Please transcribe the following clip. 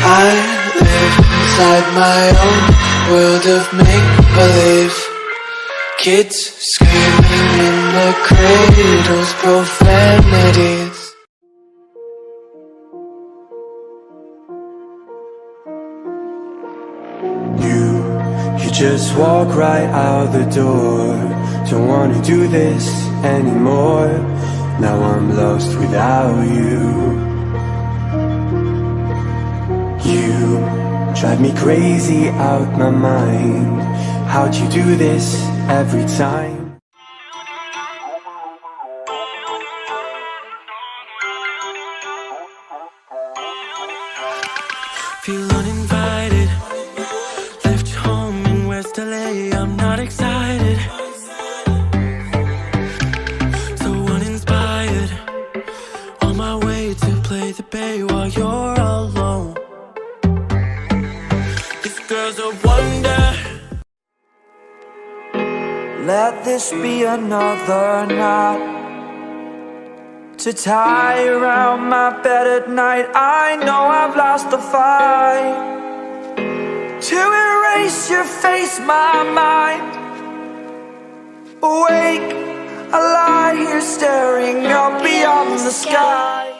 I live inside my own world of make-believe. Kids screaming in the cradles, profanities. You just walk right out the door. Don't wanna do this anymore. Now I'm lost without you. You drive me crazy out my mind. How'd you do this every time? Feel uninvited. Left home in West LA, I'm not excited. So uninspired. On my way to play the bay while you're alone. This girl's a wonder. Let this be another knot to tie around my bed at night. I know I've lost the fight. To erase your face, my mind. Awake, I lie here staring up beyond the sky.